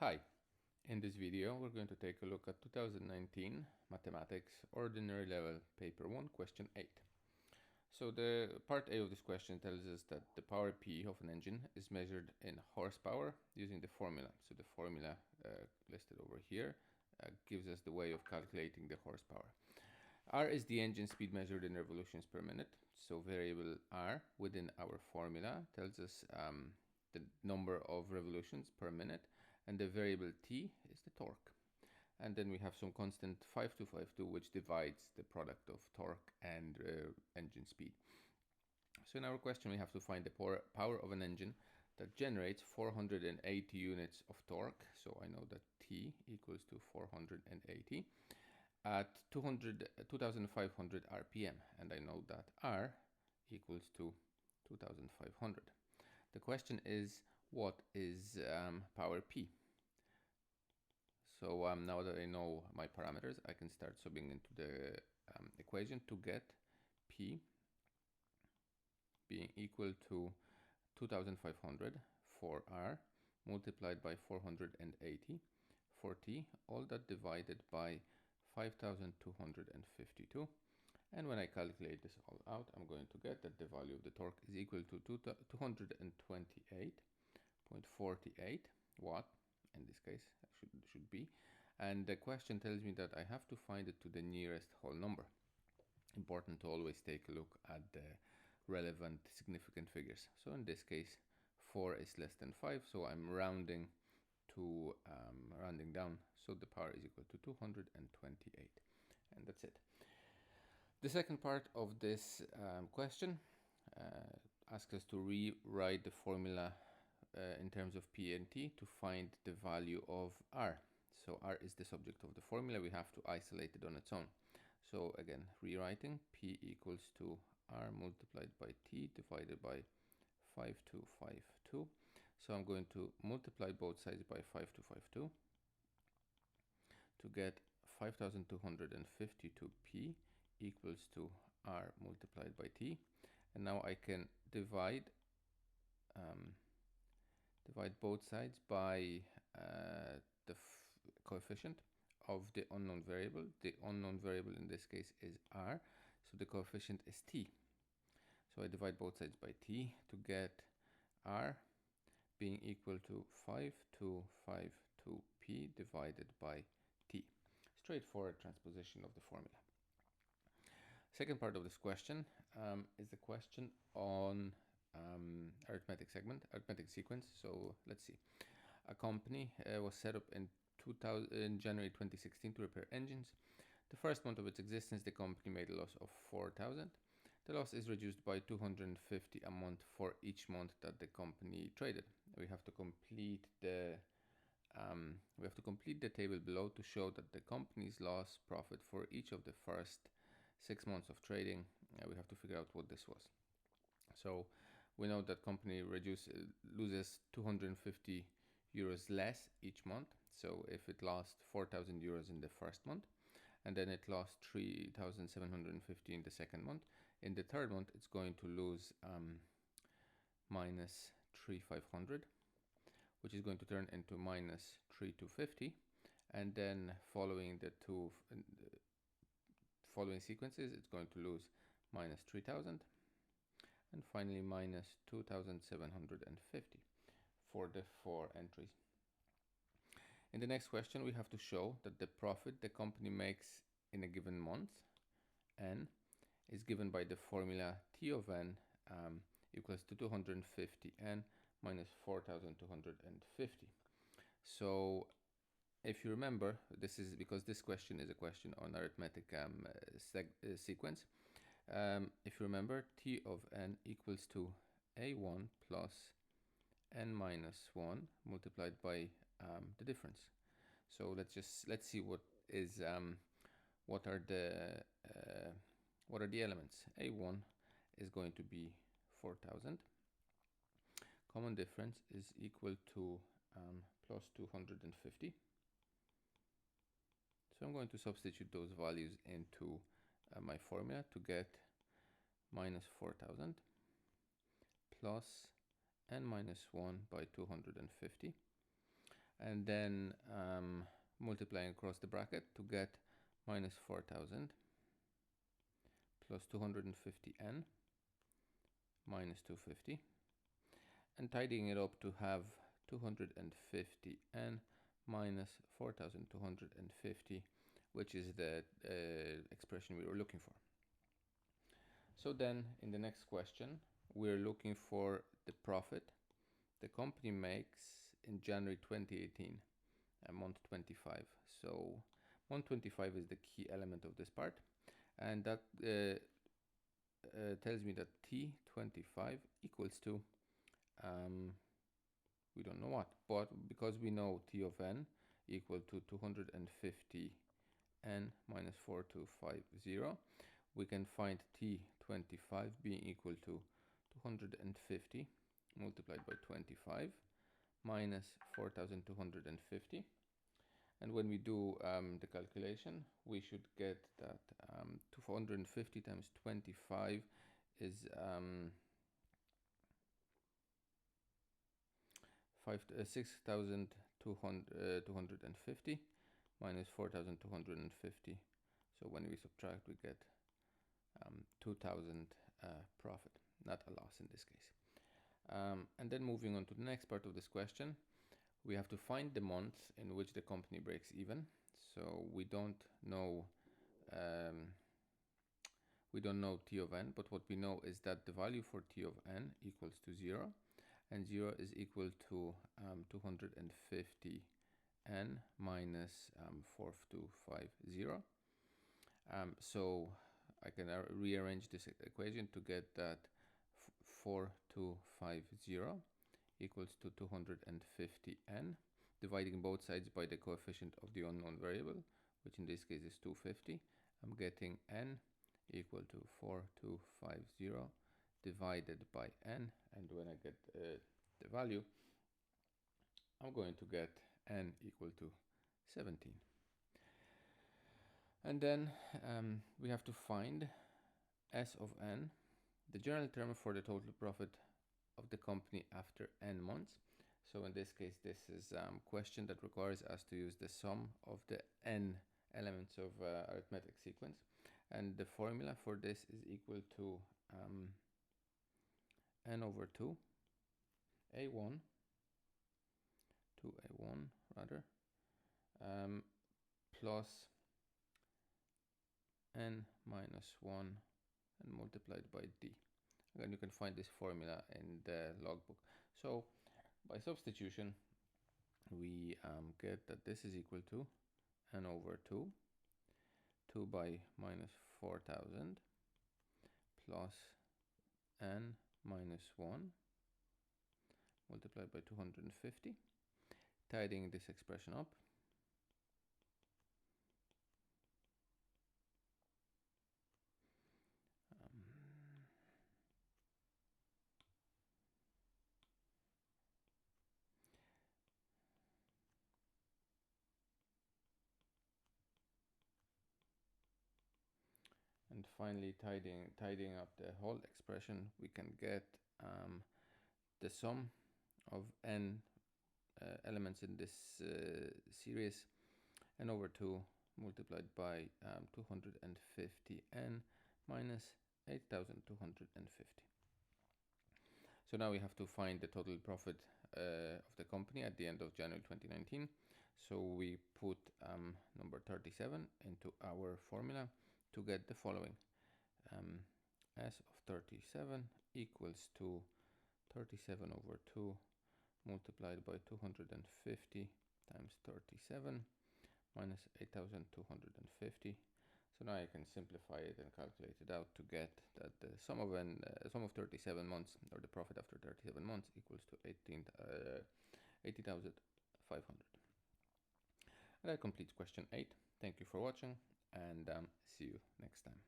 Hi, in this video we're going to take a look at 2019 Mathematics Ordinary Level Paper 1 question 8. So the part A of this question tells us that the power P of an engine is measured in horsepower using the formula. So the formula listed over here gives us the way of calculating the horsepower. R is the engine speed measured in revolutions per minute. So variable R within our formula tells us the number of revolutions per minute, and the variable T is the torque. And then we have some constant 5252 which divides the product of torque and engine speed. So in our question we have to find the power of an engine that generates 480 units of torque. So I know that T equals to 480 at 2500 RPM, and I know that R equals to 2500. The question is, what is power P? So now that I know my parameters, I can start subbing into the equation to get P being equal to 2500 for R multiplied by 480 for T, all that divided by 5252. And when I calculate this all out, I'm going to get that the value of the torque is equal to 228.48 watt. In this case, should be. And the question tells me that I have to find it to the nearest whole number. Important to always take a look at the relevant significant figures. So in this case, 4 is less than 5, so I'm rounding to rounding down, so the power is equal to 228, and that's it. The second part of this question asks us to rewrite the formula in terms of P and T to find the value of R. So R is the subject of the formula. We have to isolate it on its own. So again, rewriting P equals to R multiplied by T divided by 5252. So I'm going to multiply both sides by 5252 to get 5252 P equals to R multiplied by T. And now I can divide both sides by the coefficient of the unknown variable. The unknown variable in this case is R, so the coefficient is T. So I divide both sides by T to get R being equal to 5252P divided by T. Straightforward transposition of the formula. Second part of this question is the question on arithmetic sequence. So let's see. A company was set up in January 2016 to repair engines. The first month of its existence, the company made a loss of 4,000. The loss is reduced by 250 a month for each month that the company traded. We have to complete the table below to show that the company's loss profit for each of the first 6 months of trading. We have to figure out what this was. So we know that company loses 250 euros less each month. So if it lost 4,000 euros in the first month, and then it lost 3,750 in the second month, in the third month it's going to lose minus 3,500, which is going to turn into minus 3,250, and then following the following sequences it's going to lose minus 3,000, and finally minus 2,750 for the 4 entries. In the next question, we have to show that the profit the company makes in a given month, N, is given by the formula T of N equals to 250 N minus 4,250. So if you remember, this is because this question is a question on arithmetic sequence. If you remember, T of N equals to A1 plus N minus 1 multiplied by the difference. So let's see what are the elements. A1 is going to be 4,000. Common difference is equal to plus 250. So I'm going to substitute those values into my formula to get minus 4,000 plus N minus 1 by 250. and then multiplying across the bracket to get minus 4000 plus 250n minus 250, and tidying it up to have 250n minus 4250, which is the expression we were looking for. So then in the next question, we're looking for the profit the company makes in January 2018, month 25. So month 25 is the key element of this part, and that tells me that T25 equals to, we don't know what, but because we know T of n equal to 250 n minus 4250, we can find T25 being equal to 250 multiplied by 25 minus 4250. And when we do the calculation, we should get that 250 times 25 is 6,250 minus 4,250. So when we subtract, we get 2,000 profit, not a loss in this case. And then moving on to the next part of this question, we have to find the month in which the company breaks even. So we don't know T of n, but what we know is that the value for T of n equals to 0, and 0 is equal to 250 n minus 4250. So I can rearrange this equation to get that 4250 equals to 250 n, dividing both sides by the coefficient of the unknown variable, which in this case is 250. I'm getting n equal to 4250 divided by n, and when I get the value, I'm going to get n equal to 17. And then we have to find S of n, the general term for the total profit of the company after n months. So in this case, this is a question that requires us to use the sum of the n elements of arithmetic sequence. And the formula for this is equal to n over 2 a1, 2a1 rather, plus n minus 1 and multiplied by d. Again, you can find this formula in the logbook. So by substitution, we get that this is equal to n over 2, 2 by minus 4000 plus n minus 1 multiplied by 250, tidying this expression up. And finally, tidying up the whole expression, we can get the sum of n elements in this series, n over 2 multiplied by 250n minus 8,250. So now we have to find the total profit of the company at the end of January 2019. So we put number 37 into our formula to get the following. S of 37 equals to 37 over 2 multiplied by 250 times 37 minus 8,250. So now I can simplify it and calculate it out to get that the sum of 37 months, or the profit after 37 months, equals to 80,500. And that completes question 8. Thank you for watching, and see you next time.